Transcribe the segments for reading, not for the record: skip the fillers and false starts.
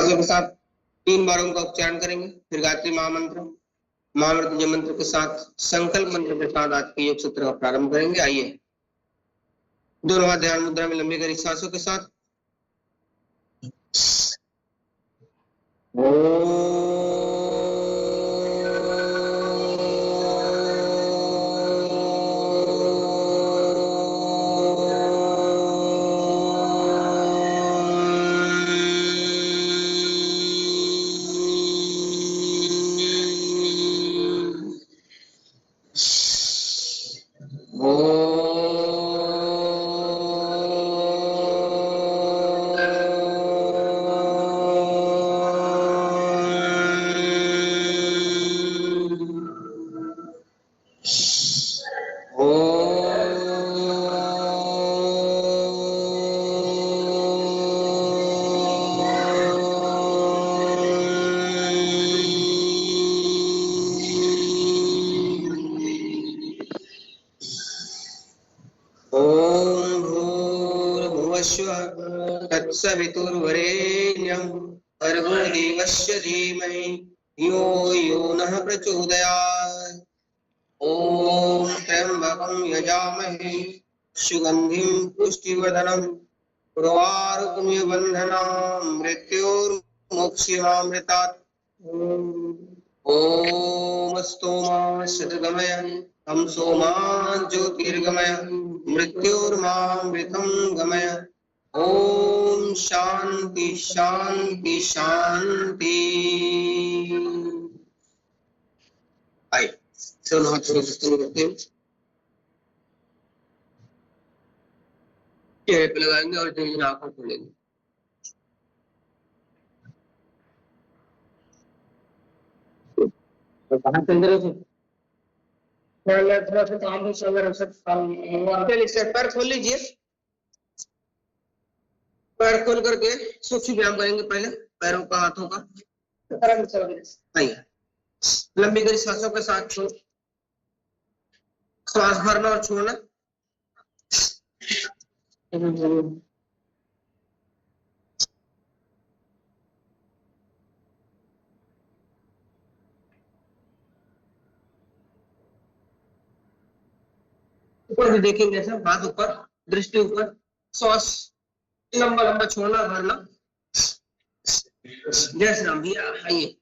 श्वासों के साथ 3 बार उनका उच्चारण करेंगे। फिर गायत्री महामंत्र, महामृत्युंजय मंत्र के साथ संकल्प मंत्र के साथ आज के योग सत्र का प्रारंभ करेंगे। आइए दोनों हाथ ध्यान मुद्रा में लंबी करी सांसों के साथ। तत्सवितुर्वरेण्यं भर्गो देवस्य धीमहि धियो यो नः प्रचोदयात्। ओम त्र्यंबकं यजामहे सुगंधिं पुष्टिवर्धनम् उर्वारुकमिव बन्धनान् मृत्योर्मुक्षीयमामृतात्। ओम स्तोमा सद्गमय हम सोमा ज्योतिर्गमय मृत्योर्मामृतं गमय। ओम शांति शांति शांति। आइए दोनों हाथ शुरू करते हैं, चेहरे पे लगाएंगे और धीरे धीरे आंखें खोलेंगे। तो कहाँ से अंदर है? थोड़ा सा काम चलिए पैर खोल लीजिए। पैर खोल करके सूक्ष्म व्यायाम करेंगे। पहले पैरों का, हाथों का लंबी गहरी सांसों के साथ श्वास भरना और छोड़ना। ऊपर भी देखेंगे, ऐसा हाथ ऊपर, दृष्टि ऊपर, श्वास लंबा लंबा छोड़ना, भरना। जय श्री राम भैया, आइए।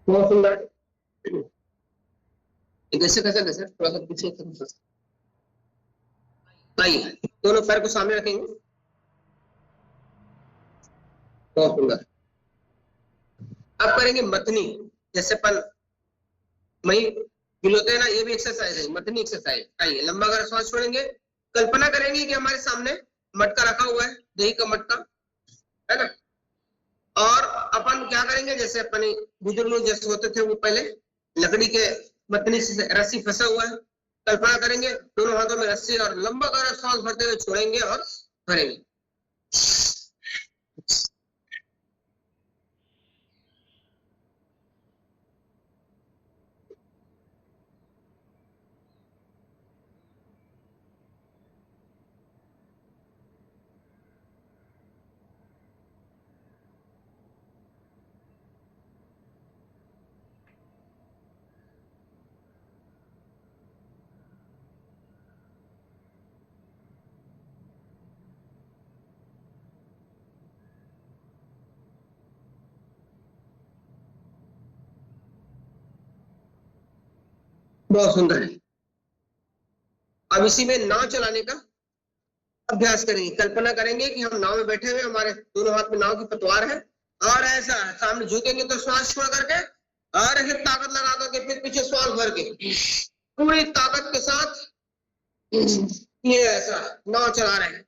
बहुत सुंदर। कैसे कैसे कैसे थोड़ा सा पीछे। आइए दोनों पैर को सामने रखेंगे। बहुत सुंदर। अब करेंगे मतनी, जैसे अपन मई गिलोते हैं ना, ये भी एक्सरसाइज है, मतनी एक्सरसाइज। आइए लंबा कर श्वास छोड़ेंगे। कल्पना करेंगे कि हमारे सामने मटका रखा हुआ है, दही का मटका है ना। और अपन क्या करेंगे, जैसे अपन बुजुर्ग लोग जैसे होते थे, वो पहले लकड़ी के मतनी से रस्सी फंसा हुआ है। कल्पना करेंगे दोनों हाथों में रस्सी, और लंबा कर श्वास भरते हुए छोड़ेंगे और भरेंगे। बहुत सुंदर है। अब इसी में नाव चलाने का अभ्यास करेंगे। कल्पना करेंगे कि हम नाव में बैठे हुए, हमारे दोनों हाथ में नाव की पतवार है, और ऐसा सामने झुकेंगे तो श्वास छोड़ करके, और ऐसे ताकत लगा करके फिर पीछे श्वास भर के पूरी ताकत के साथ ये ऐसा नाव चला रहे हैं।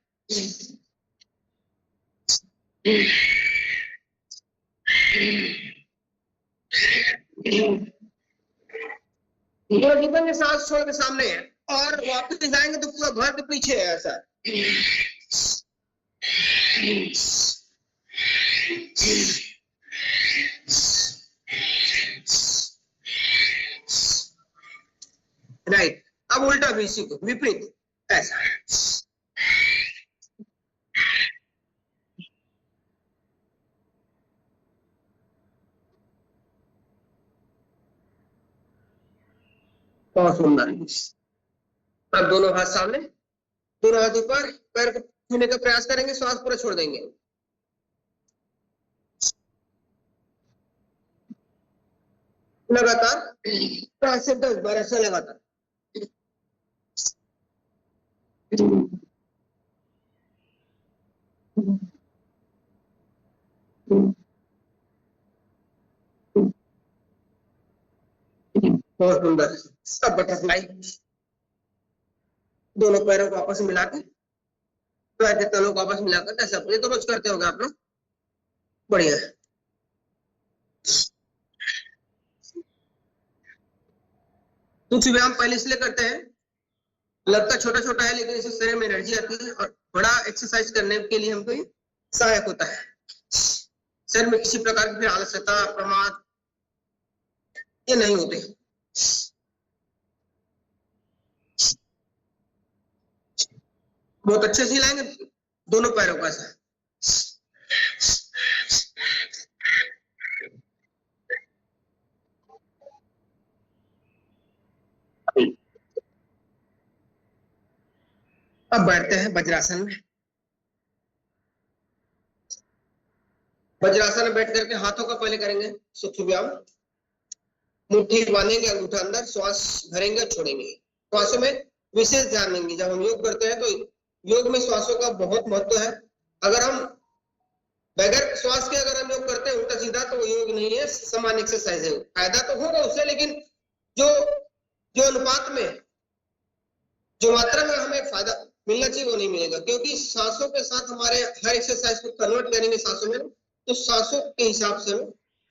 पूरा जीवन सांस छोड़ के सामने है और वापस जाएंगे तो पूरा घर के पीछे है ऐसा। राइट, अब उल्टा भी इसी को विपरीत ऐसा। बहुत सुंदर। अब दोनों हाथ सामने, दोनों हाथ ऊपर, पैर को छूने का प्रयास करेंगे, श्वास पूरा छोड़ देंगे। लगातार 5 से 10 बार ऐसा लगातार। बहुत सुंदर। सब बटरफ्लाई, दोनों पैरों को आपस में मिलाकर, पैर के तलों को आपस में मिलाकर ऐसा। ये तो रोज करते होंगे आप लोग, बढ़िया। कुछ व्यायाम पहले इसलिए करते हैं, लगता छोटा छोटा है लेकिन इससे शरीर में एनर्जी आती है और बड़ा एक्सरसाइज करने के लिए हमको ये सहायक होता है। शरीर में किसी प्रकार की फिर आलस्यता, प्रमाद ये नहीं होते। बहुत अच्छे से हिलाएंगे दोनों पैरों का ऐसा। अब बैठते हैं वज्रासन में। वज्रासन में बैठ करके हाथों का पहले करेंगे सूक्ष्म व्यायाम। मुट्ठी बांधेंगे, अंगूठा अंदर, श्वास भरेंगे, छोड़ेंगे। श्वासों में विशेष ध्यान देंगे। जब हम योग करते हैं तो योग में श्वासों का बहुत महत्व है। अगर हम बगैर श्वास के अगर हम योग करते हैं उल्टा सीधा तो वो योग नहीं है, सामान्य एक्सरसाइज है। फायदा तो होगा उससे, लेकिन जो जो अनुपात में, जो मात्रा में हमें फायदा मिलना चाहिए वो नहीं मिलेगा, क्योंकि सांसों के साथ हमारे हर एक्सरसाइज को कन्वर्ट करेंगे सांसों में, तो सांसों के हिसाब से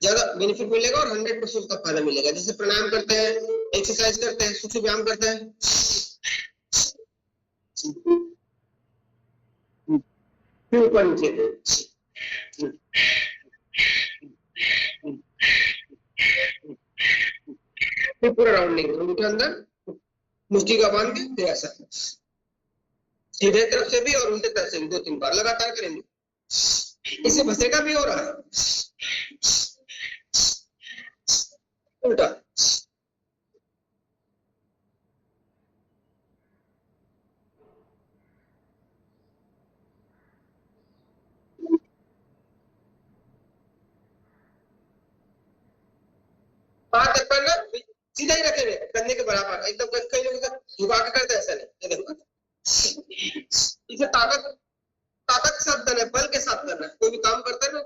ज्यादा बेनिफिट मिलेगा और 100% उसका फायदा मिलेगा। जैसे प्राणायाम करते हैं, एक्सरसाइज करते हैं, सूक्ष्म व्यायाम करते हैं, फिर ऊपर नीचे, फिर पूरा राउंडिंग, अंगूठा अंदर, मुट्ठी का बांध के फिर ऐसा, सीधे तरफ से भी और उल्टे तरफ से भी 2-3 बार लगातार करेंगे। इससे भसेगा भी हो रहा है उल्टा। हाथ ऊपर ना सीधा ही रखे हुए कंधे के बराबर एकदम। कई लोग झुका के करते हैं, ऐसा नहीं। ये देखो, इसे ताकत ताकत के साथ करना है, बल के साथ करना है। कोई भी काम करता है ना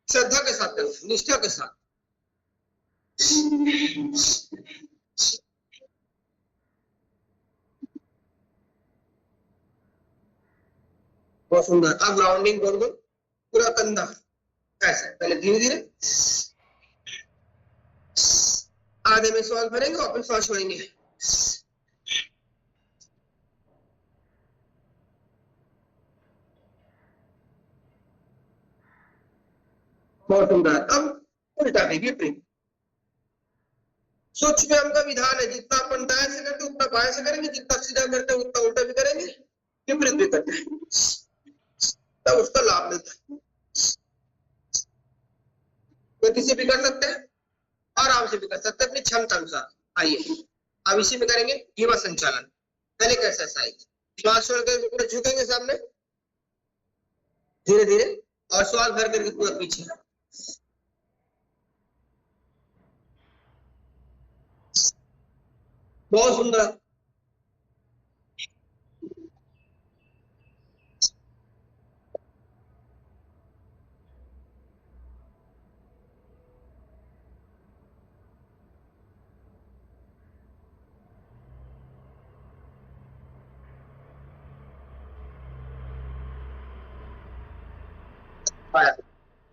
श्रद्धा के साथ करना है, निष्ठा के साथ। बहुत सुंदर। अब राउंडिंग गोल गोल पूरा कंधा ऐसे, पहले धीरे धीरे आधे में श्वास भरेंगे और फिर श्वास छोड़ेंगे। बहुत सुंदर। अब उल्टा भी विपरीत। सूक्ष्म व्यायाम का विधान है, जितना अपन दाएं से करते उतना बाएं से करेंगे, जितना सीधा करते उतना उल्टा भी करेंगे, विपरीत भी करते हैं, तब उसका लाभ मिलता है। गति से भी कर सकते हैं, आराम से भी कर सकते हैं, अपनी क्षमता अनुसार। आइए अब इसी में करेंगे युवा संचालन। पहले का एक्सरसाइज, श्वास छोड़कर पूरा झुकेंगे सामने धीरे धीरे और श्वास भर करके पूरा पीछे। बहुत सुंदर।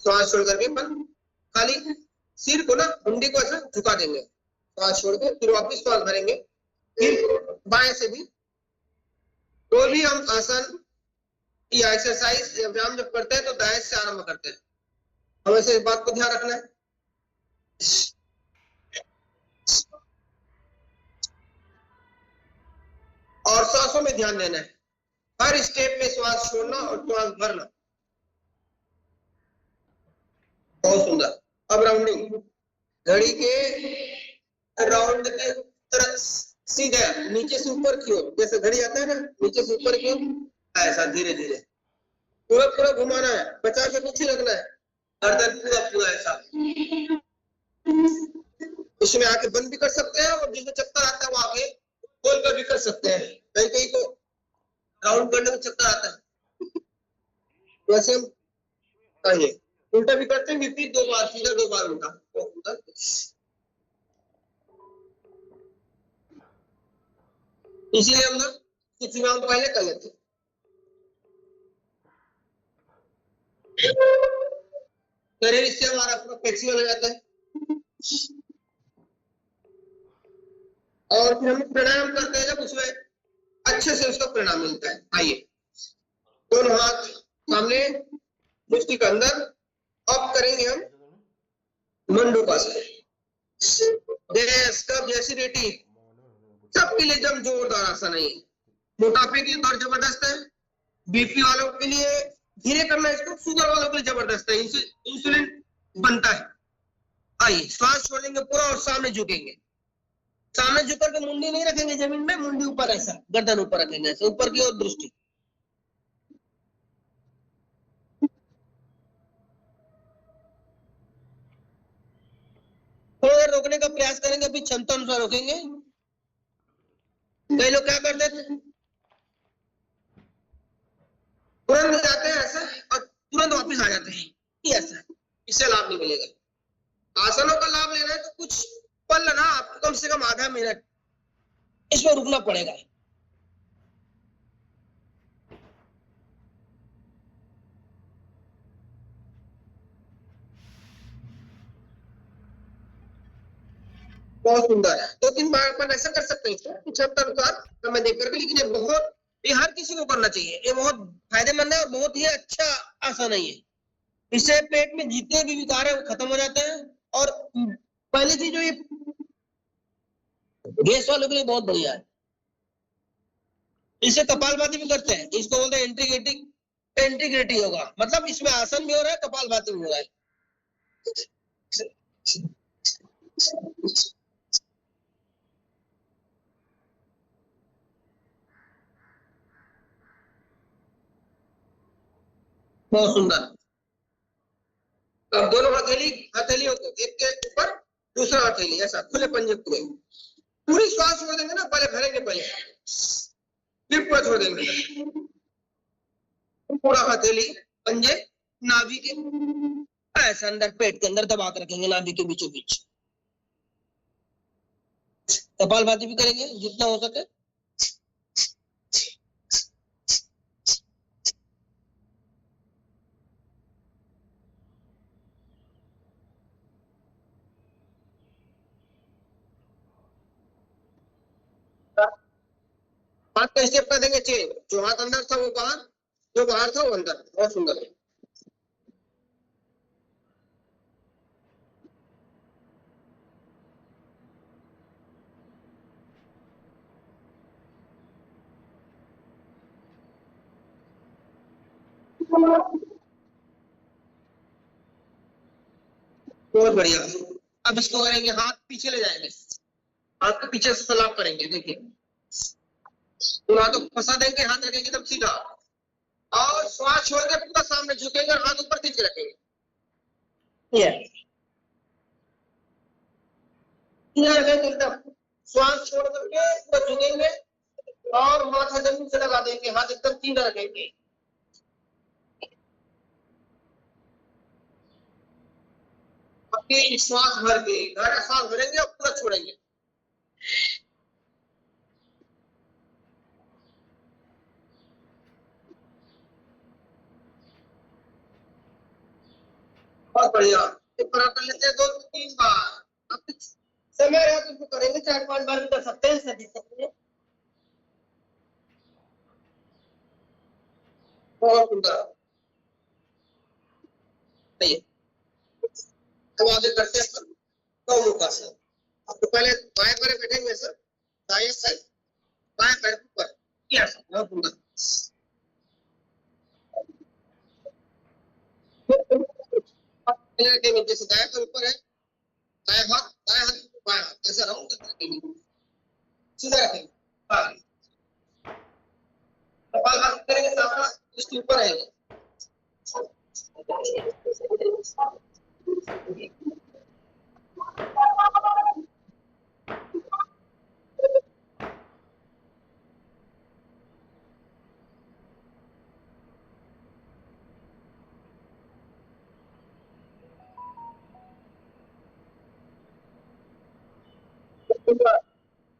श्वास छोड़ करके खाली सिर को ना मुंडी को ऐसे झुका देंगे, श्वास छोड़ के, फिर वापस श्वास भरेंगे, फिर बाएं से भी। तो भी हम आसन या एक्सरसाइज या व्यायाम जब करते हैं तो दाएं से आरंभ करते हैं, हमेशा इस बात को ध्यान रखना है। और सांसों में ध्यान देना है, हर स्टेप में श्वास छोड़ना और श्वास भरना। बहुत सुंदर। अब राउंडिंग, घड़ी के राउंड के तरफ सीधा नीचे से ऊपर की ओर, जैसे घड़ी आता है ना नीचे से ऊपर की ओर, ऐसा धीरे धीरे पूरा पूरा घुमाना है, 50 से कुछ ही रखना है, गर्दन पूरा पूरा ऐसा। इसमें आके बंद भी कर सकते हैं और जिसमें चक्कर आता है वो आगे खोल कर भी कर सकते हैं, कहीं कहीं को राउंड करने में चक्कर आता है। वैसे हम कहिए उल्टा भी करते हैं, विपरीत 2 बार सीधा 2 बार उल्टा। इसीलिए हम लोग कुछ व्यायाम पहले कर लेते हैं। शरीर इससे हमारा पूरा फ्लेक्सिबल हो जाता है। और फिर हम प्राणायाम करते हैं जब, उसमें अच्छे से उसका परिणाम मिलता है। आइए, दोनों हाथ सामने, मुट्ठी के अंदर, अब करेंगे हम मंडूकासन। जैसी रेटी सबके लिए एकदम जोरदार आसन है। मोटापे के लिए और जबरदस्त है, बीपी वालों के लिए धीरे करना है इसको, शुगर वालों के लिए जबरदस्त है, इंसुलिन बनता है। आइए, श्वास छोड़ेंगे पूरा और सामने झुकेंगे, सामने झुक करके मुंडी नहीं रखेंगे जमीन में, मुंडी ऊपर ऐसा, गर्दन ऊपर रखेंगे ऐसे, ऊपर की ओर दृष्टि। थोड़ी देर रोकने का प्रयास करेंगे, अभी क्षमता अनुसार रोकेंगे। कई लोग क्या करते थे, तुरंत जाते हैं ऐसा और तुरंत वापस आ जाते हैं, ऐसा, इससे लाभ नहीं मिलेगा। आसनों का लाभ लेना है तो कुछ पल ना, आपको कम से कम आधा मिनट इसमें रुकना पड़ेगा। बहुत सुंदर है, 2-3 बार अपन ऐसा कर सकते हैं इसको क्षमता अनुसार समय देकर के, लेकिन ये हर किसी को करना चाहिए, ये बहुत फायदेमंद है और बहुत ही अच्छा आसन है ये। इससे पेट में जितने भी विकार है वो खत्म हो जाते हैं, और पहली चीज जो ये गैस वालों के लिए बहुत बढ़िया है। इससे कपालभाति भी करते हैं, इसको बोलते हैं इंटीग्रेटी योगा, मतलब इसमें आसन भी हो रहा है, कपालभाति भी हो रहा है। बहुत सुंदर। अब दोनों हथेलियों को एक के ऊपर दूसरा हथेली ऐसा खुले पंजे पूरे, पूरी श्वास छोड़ देंगे ना, पहले भरेंगे, पहले फिर पूरा छोड़ देंगे, पूरा हथेली पंजे नाभि के ऐसा अंदर पेट के अंदर दबा कर रखेंगे, नाभि के बीचों बीच। कपालभाति भी करेंगे जितना हो सके। हाथ का स्टेप कर देंगे चेंज, जो हाथ अंदर था वो बाहर, जो बाहर था वो अंदर। बहुत सुंदर है। बहुत बढ़िया। अब इसको करेंगे, हाथ पीछे ले जाएंगे, हाथ को पीछे से सलाब करेंगे। देखिए, हाथ को फंसा देंगे, हाथ रखेंगे एकदम सीधा, और श्वास छोड़ के पूरा सामने झुकेंगे और हाथ ऊपर खींच के रखेंगे। एकदम श्वास छोड़ करके पूरा झुकेंगे और माथा जमीन से लगा देंगे, हाथ एकदम सीधा रखेंगे। अपनी श्वास भर के गहरा श्वास भरेंगे और पूरा छोड़ेंगे। बहुत बढ़िया। पूरा कर लेते हैं 2 से 3 बार। अब समय रहा तो करेंगे 4-5 बार भी कर सकते हैं, ऐसा दिक्कत नहीं है। बहुत सुंदर। सही है। अब आगे करते हैं अपन गौमुखासन। तो पहले बाएं पैर बैठेंगे सर, दाएं साइड, बाएं पैर ऊपर, यस बहुत सुंदर। के नीचे से दाएं पैर ऊपर है, दाएं हाथ बाएं हाथ ऐसा राउंड करके सीधा रखेंगे। कपाल हाथ करेंगे, सामने इसके ऊपर है।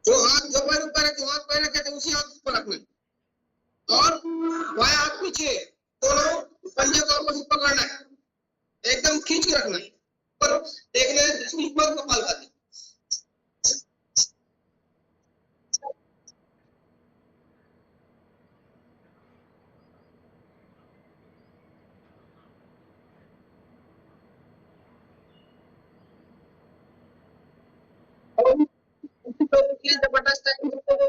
जो हाथ जो पैर ऊपर है, जो हाथ पैर रखे थे उसी हाथ ऊपर रखना और बाएं हाथ पीछे, दोनों पंजे को आपस में पकड़ना है, एकदम खींच के रखना है और देखना है दूसरी ऊपर कपाल खाती। जबरदस्त है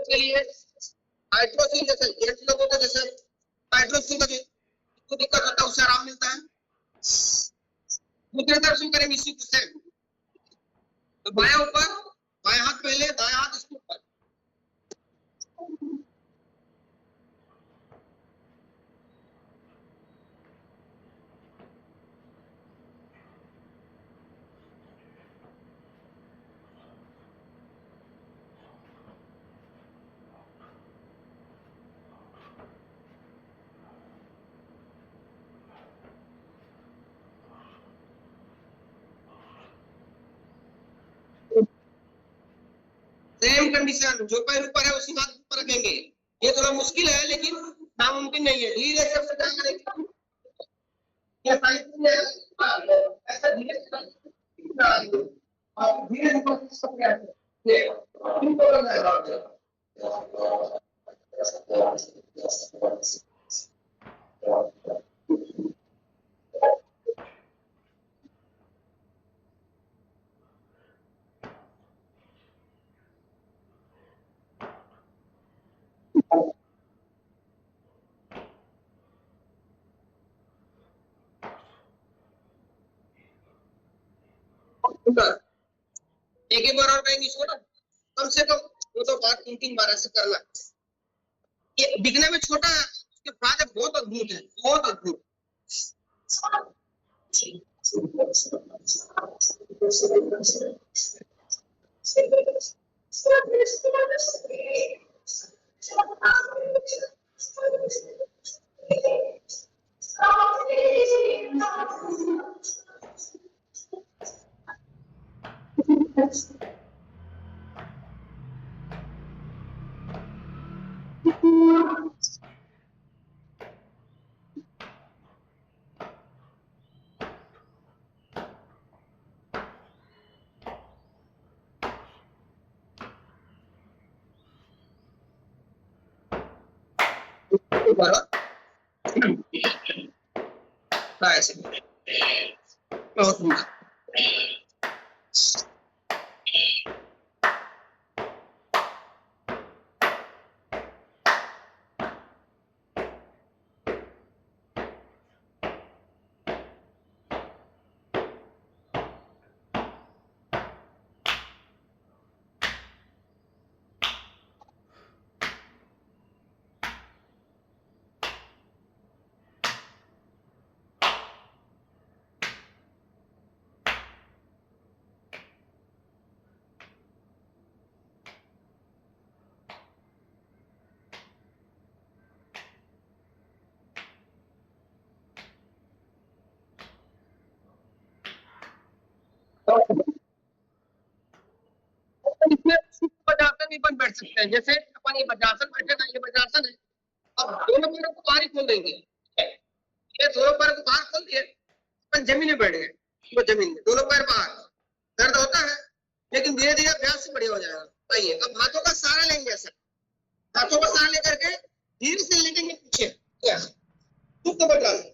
के लिए हाइड्रोसिल जैसे जेंट्स लोगों को जैसे हाइड्रोसिल का जो दिक्कत होता है उससे आराम मिलता है। दूसरे तरफ से करेंगे इसी को सेम, तो बाएं ऊपर, बाएं हाथ पहले, दाएं हाथ इसके ऊपर। सेम कंडीशन, जो पैर ऊपर है उसी हाथ ऊपर रखेंगे। ये थोड़ा मुश्किल है लेकिन नामुमकिन नहीं है। धीरे से क्या करेंगे, ये साइड में ऐसा धीरे से आप धीरे से सब क्या है ये इनको करना है। एक एक बार और कहेंगे इसको ना, कम से कम 2 बार 3 बार ऐसे करना। ये दिखने में छोटा है, उसके फायदे बहुत अद्भुत है, बहुत अद्भुत। बहुत सुंदर। इसमें वज्रासन भी बन बैठ सकते हैं, जैसे अपन ये वज्रासन बैठे ना, ये वज्रासन है। अब दोनों पैरों को बाहर ही खोल देंगे, ये दोनों पैरों को बाहर खोल दिए, अपन जमीन में बैठ गए। वो जमीन में, दोनों पैर बाहर। दर्द होता है लेकिन धीरे धीरे अभ्यास से बढ़िया हो जाएगा। आइए अब हाथों का सहारा लेंगे, ऐसा हाथों का सहारा लेकर के धीरे से लेटेंगे पीछे, सुप्त वज्रासन।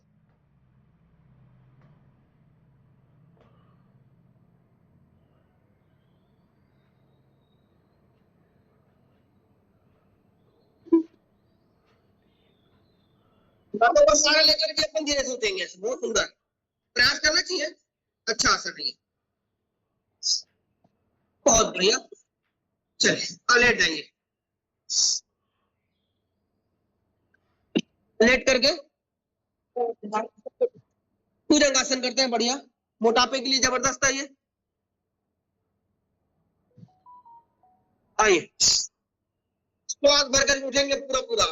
हाथों का सहारा लेकर के अपन धीरे से उठेंगे, बहुत सुंदर, प्रयास करना चाहिए, अच्छा आसन है, बहुत बढ़िया। चलिए लेट जाइए, लेट करके भुजंगासन करते हैं, बढ़िया, मोटापे के लिए जबरदस्त है ये। आइए श्वास भर कर उठेंगे, पूरा पूरा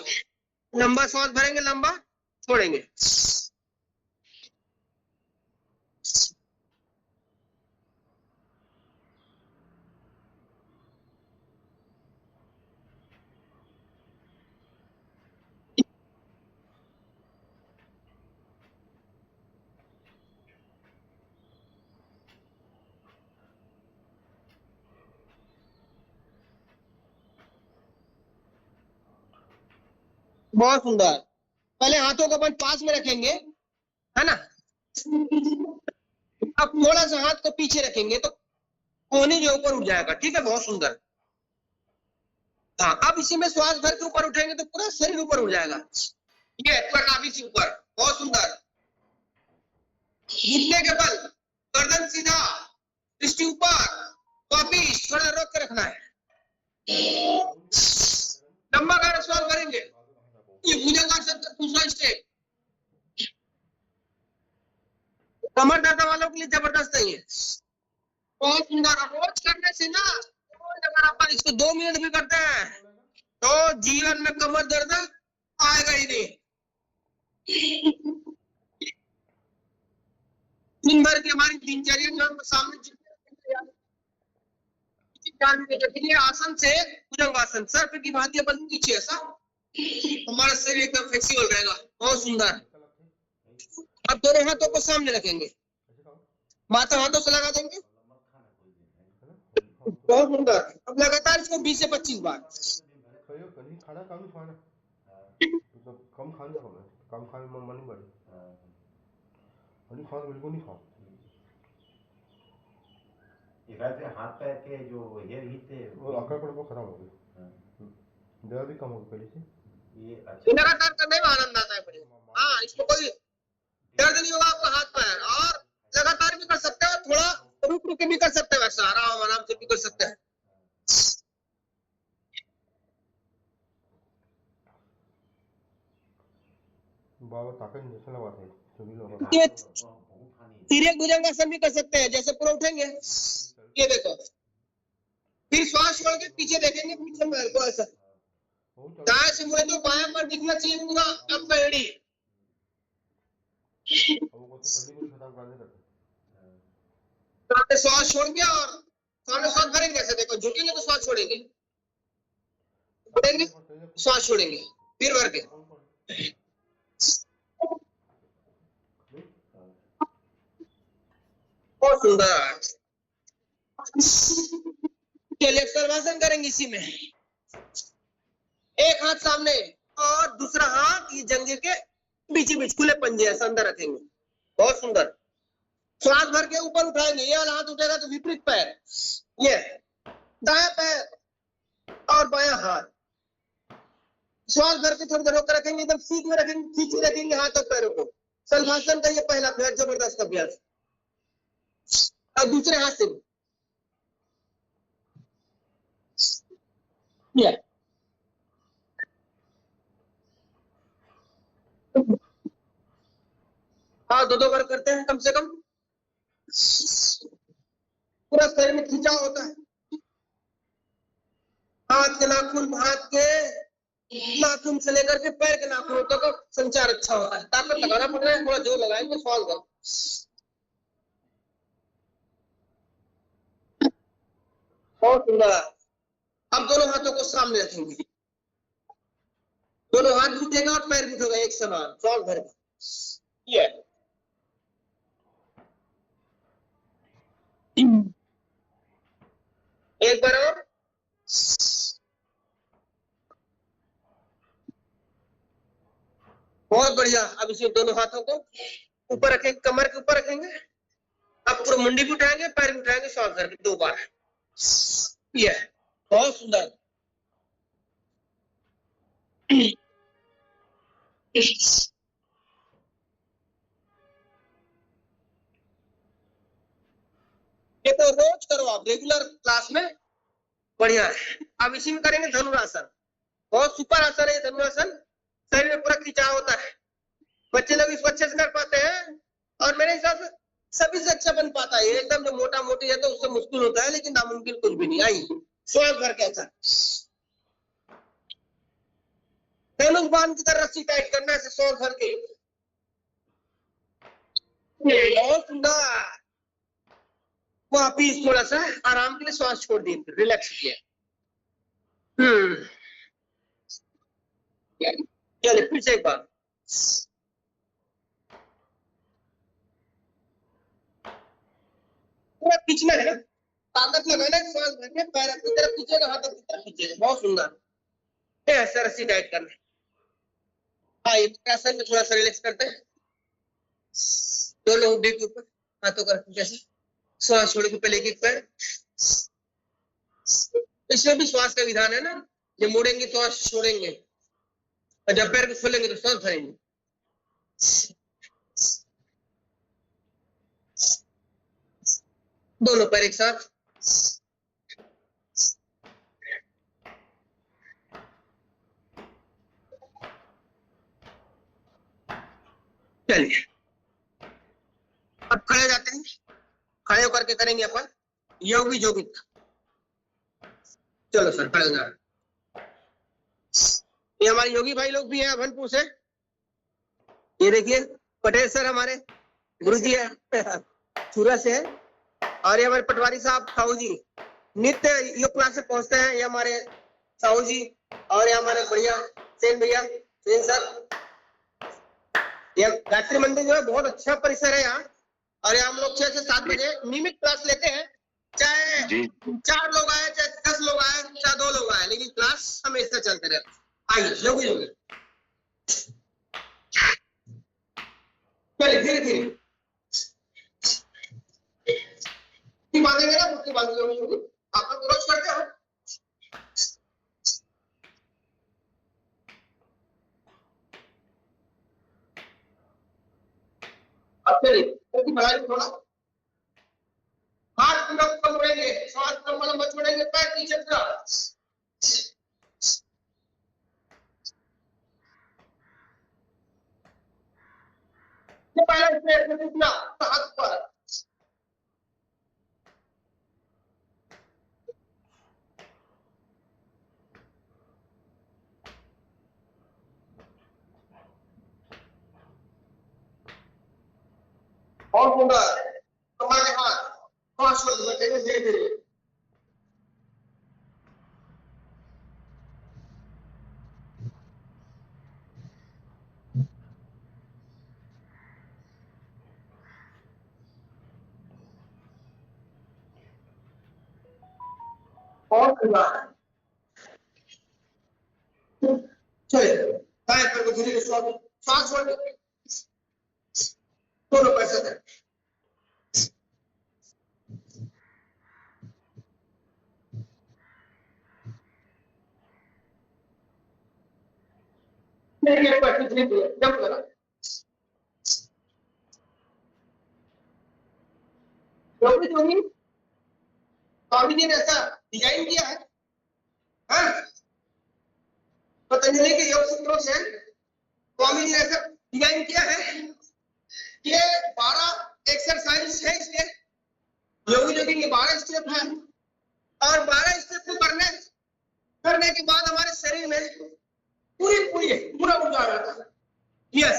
लंबा श्वास भरेंगे, लंबा छोड़ेंगे। बहुत सुंदर। पहले हाथों को अपन पास में रखेंगे, है ना। अब थोड़ा सा हाथ को पीछे रखेंगे तो कोहनी जो ऊपर उठ जाएगा, ठीक है, बहुत सुंदर। हाँ अब इसी में श्वास भर के ऊपर उठेंगे तो पूरा शरीर ऊपर उठ जाएगा, ये काफी से ऊपर, बहुत सुंदर। घुटने के बल, गर्दन सीधा, दृष्टि ऊपर, वापिस थोड़ा रोक के रखना है, लंबा गहरा श्वास भरेंगे। ये भुजंगासन का दूसरा स्टेप, कमर दर्द वालों के लिए जबरदस्त है ये, बहुत सुंदर। रोज करने से ना, अगर अपन इसको 2 मिनट भी करते हैं तो जीवन में कमर दर्द आएगा ही नहीं। दिन भर की हमारी दिनचर्या सामने आसन से भुजंगासन, सर की भांति अपन पीछे, ऐसा हमारा शरीर एकदम फ्लेक्सिबल रहेगा, बहुत सुंदर। अब दोनों हाथों को सामने रखेंगे, माथा हाथों से लगा देंगे, बहुत सुंदर। अब लगातार इसको 20 से 25 बार। खाना कम खाना, कम खाना, कम खाने में मन नहीं बढ़े, खाना बिल्कुल नहीं खाओ। हाथ पैर के जो हेयर ही थे वो अकड़पन को खत्म हो गई, दर्द भी कम हो गई पहले से। ये अच्छा लगातार करने में आनंद आता है बढ़िया। हाँ इसको कोई दर्द नहीं होगा आपका हाथ पैर, और लगातार भी कर सकते हैं, थोड़ा रुक रुक के भी कर सकते हैं, वैसा आराम आराम से भी कर सकते हैं। बाबा ताकत इंजेक्शन लगाते हैं, सभी लोग तिर्यक भुजंगासन भी कर सकते हैं, जैसे पूरा उठेंगे, ये देखो, फिर श्वास छोड़ के पीछे देखेंगे, पीछे में को ऐसा दाएं से मुड़े तो बाएं पर दिखना चाहिए पूरा आपका एड़ी। सामने श्वास छोड़ के और सामने श्वास भरेंगे, ऐसे देखो, झुकेंगे तो श्वास छोड़ेंगे, उठेंगे श्वास छोड़ेंगे, फिर भर के। बहुत सुंदर। चलिए सर्वासन करेंगे इसी में, एक हाथ सामने और दूसरा हाथ ये जंघे के बीच बीच, खुले पंजे ऐसा अंदर रखेंगे, बहुत सुंदर। श्वास भर के ऊपर उठाएंगे, ये वाला हाथ उठेगा तो विपरीत पैर, ये दायां पैर और बायां हाथ, श्वास भर के थोड़ी देर रोक रखेंगे, एकदम सीध में रखेंगे, खींचे रखेंगे हाथ और पैरों को। शलभासन का ये पहला अभ्यास, जबरदस्त अभ्यास। और दूसरे हाथ से भी हाँ 2-2 बार करते हैं कम से कम, पूरा शरीर में खिंचाव होता है। हाथ के नाखून, हाथ के नाखून से लेकर के पैर के नाखून तक का संचार अच्छा होता है। ताकत लगाना पड़ रहा है, थोड़ा जोर लगाएंगे, श्वास का बहुत सुंदर। अब दोनों हाथों को सामने रखेंगे, दोनों हाथ उठेगा और पैर भी उठेगा एक समान, श्वास भर ये एक बार और, बहुत बढ़िया। अब इसे दोनों हाथों को ऊपर रखेंगे, कमर के ऊपर रखेंगे। अब पूरा मुंडी भी उठाएंगे, पैर भी उठाएंगे, श्वास करके 2 बार। ये बहुत सुंदर। ये तो रोज करो आप रेगुलर क्लास में, बढ़िया है। अब इसी में करेंगे धनुरासन। बहुत सुपर आसन है धनुरासन, शरीर में पूरा खिंचाव होता है। बच्चे लोग इसको अच्छे से कर पाते हैं और मेरे हिसाब से सभी से अच्छा बन पाता है। एकदम जो मोटा मोटी है तो उससे मुश्किल होता है, लेकिन नामुमकिन कुछ भी नहीं। आई श्वास भर के ऐसा धनुष बाण की तरह रस्सी टाइट करना है, श्वास भर के। बहुत सुंदर। वापिस थोड़ा सा आराम के लिए श्वास छोड़ दिए, रिलैक्स किया। चलिए फिर से एक बार। पूरा खींचना है ना, ताकत लगाना है, श्वास भरके पैर अपनी तरफ खींचेगा, हाथ अपनी तरफ खींचेगा। बहुत सुंदर। ऐसा रस्सी टाइट करना है। हाँ, ये आसन में थोड़ा सा रिलैक्स करते हैं। दोनों हुड्डी के ऊपर हाथों का रखें, जैसे श्वास छोड़ने के पहले एक पैर। इसमें भी श्वास का विधान है ना, जब मुड़ेंगे तो श्वास छोड़ेंगे और जब पैर को खोलेंगे तो श्वास भरेंगे। दोनों पैर एक साथ। चलिए अब खड़े हो जाते हैं। खड़े होकर के करेंगे अपन योगी जोगिक। चलो सर, खड़े हो जाए। ये हमारे योगी भाई लोग भी हैं अभनपुर से। ये देखिए पटेल सर हमारे गुरुजी है, सूरत से है। और ये हमारे पटवारी साहब साहू जी नित्य योग क्लास से पहुंचते हैं। ये हमारे साहू जी और ये हमारे बढ़िया सेन भैया, सेन सर। ये गायत्री मंदिर जो है बहुत अच्छा परिसर है यहाँ, और यहाँ हम लोग 6 से 7 बजे नियमित क्लास लेते हैं। चाहे 4 लोग आए, चाहे 10 लोग आए, चाहे 2 लोग आए, लेकिन क्लास हमेशा चलते रहते। आइए योगी योगी। चलिए धीरे धीरे बांधेंगे ना, मुट्ठी बांध योगी योगी। आप लोग रोज करते हो। अब चलिए बढ़ाइए थोड़ा। हाथ पूरा ऊपर मोड़ेंगे, श्वास पूरा मत छोड़ेंगे, पैर नीचे पूरा। पहले स्ट्रेट में उठना, हाथ ऊपर। और मुंडा कमर के हाथ, श्वास छोड़ेंगे धीरे धीरे। और खुला चलिए पैर पर धीरे धीरे श्वास छोड़ दोनों पैसे दें। जंप लगा जोगी स्वामी जी ने ऐसा डिजाइन किया है। हाँ? पतंजलि के योग सूत्रों से स्वामी जी ने ऐसा डिजाइन किया है। ये 12 एक्सरसाइज है इसके योगी जोगी के 12 स्टेप है, और 12 स्टेप को करने के बाद हमारे शरीर में पूरा ऊर्जा आ जाता है। यस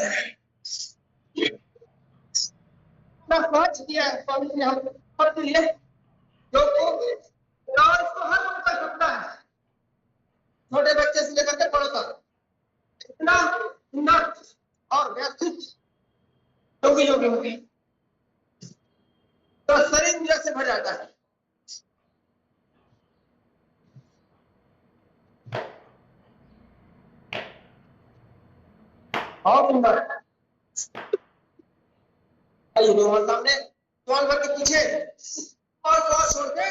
ना पांच किया है स्वामी जी, हम पढ़ लिए जो इसको हर कोई कर सकता है, छोटे बच्चे से लेकर के बड़ों तक। इतना सुंदर और व्यवस्थित योगी योगी होगी तो शरीर ऊर्जा से भर जाता है। और सुंदर। आइए दोनों सामने, दोनों भर के पीछे और श्वास छोड़ के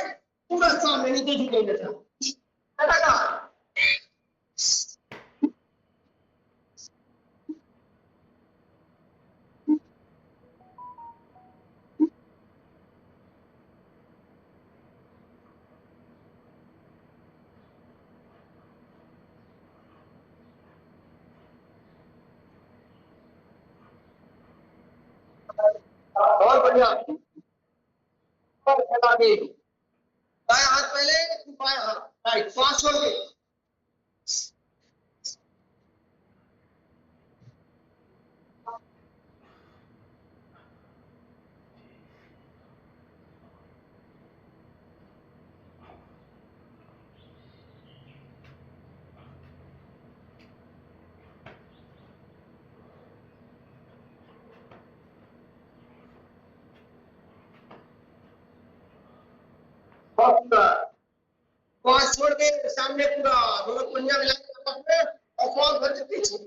पूरा सामने नीचे झुके लेना। और बढ़िया। और आगे दायां हाथ पहले, बायां हाथ, राइट, श्वास छोड़ के। श्वास छोड़ के सामने पूरा दोनों पंजा मिला के और श्वास भर के पीछे।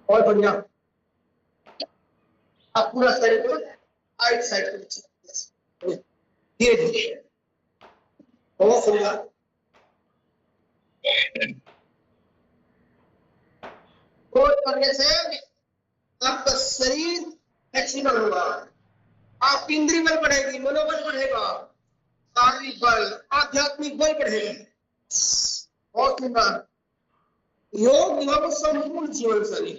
और बढ़िया। आप पूरा शरीर को राइट साइड पे धीरे धीरे। बहुत सुंदर। रोज करने से आपका शरीर फ्लेक्सिबल होगा, आपकी इंद्रिय बल बढ़ेगी, मनोबल बढ़ेगा, शारीरिक बल, आध्यात्मिक बल बढ़ेगा। बहुत सुंदर। योग योग संपूर्ण जीवन शैली।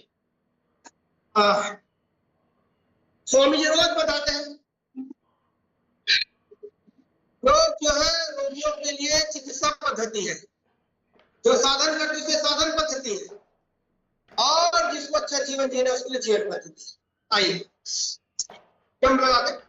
स्वामी जी रोज बताते हैं योग जो है रोगियों के लिए चिकित्सा पद्धति है, जो साधन करती है साधन पद्धति है, और जिसको अच्छा जीवन जीना उसके लिए जीवन पद्धति। आइए क्यों लगाते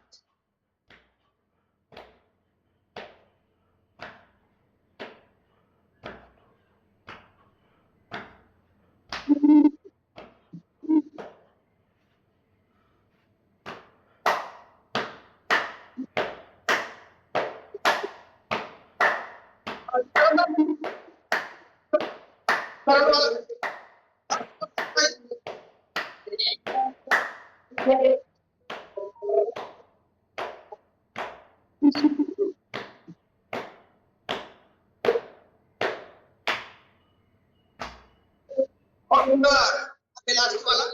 और लास्ट वाला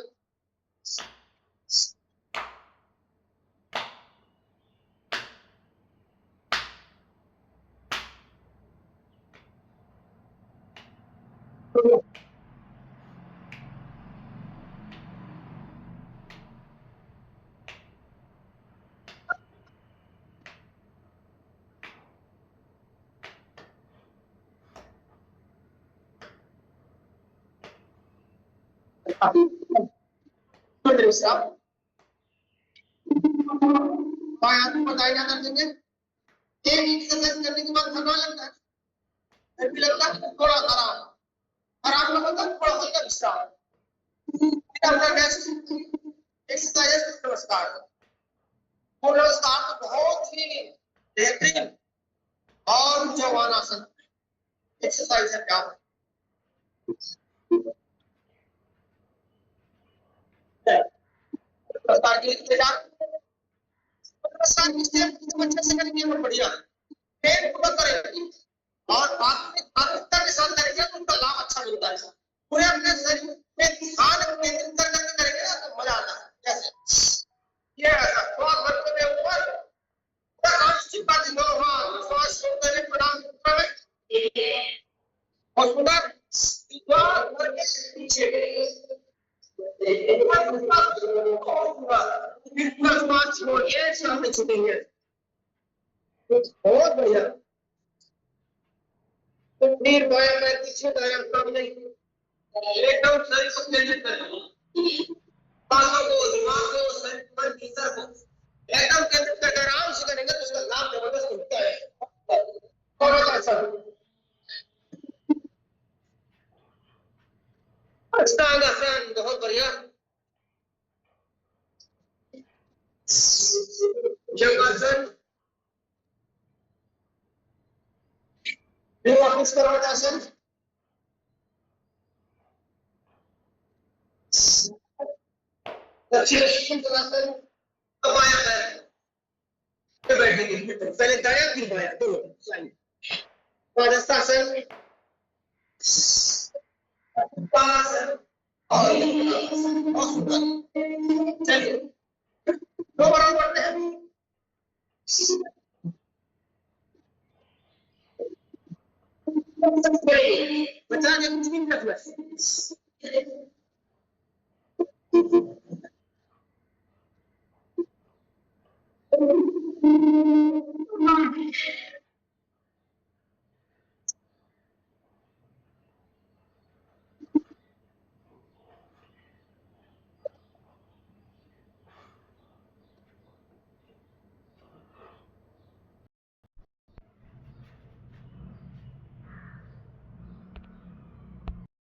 बताया कर देंगे। एक एक्सरसाइज करने के बाद थका लगता है, फिर भी लगता है थोड़ा आराम, आराम में होता है थोड़ा हल्का विश्राम। एक्सरसाइज नमस्कार, वो नमस्कार तो बहुत ही बेहतरीन और जवान आसन एक्सरसाइज है। क्या नमस्कार के लिए अच्छे से करेंगे वो बढ़िया पेट पूरा करेंगे और आत्मिकता के साथ करेंगे तो उनका लाभ अच्छा मिलता है। पूरे अपने शरीर में ध्यान केंद्रित करके करेंगे ना तो मजा आता है। जैसे ये ऐसा श्वास भरते हुए ऊपर पूरा कांस्टिक बात दोनों हाथ श्वास छोड़ते हुए प्रणाम करें और सुना श्वास भर के पीछे श्वास छोड़िए सामने छूटेंगे। बहुत बढ़िया। फिर बाया पैर पीछे दाया कब नहीं एकदम शरीर को केंद्रित करें, बालों को दिमाग को शरीर पर भीतर को एकदम केंद्रित करके आराम से करेंगे तो उसका लाभ जबरदस्त मिलता है। और योगासन, फिर वापस करवटासन, दक्षिण शुक्रासन, बायां पैर पे बैठेंगे, पहले दायां फिर बायां दोनों साइड, पादहस्तासन, उत्तानासन और चलिए दो बार पढ़ते हैं। बचा के कुछ नहीं रखना।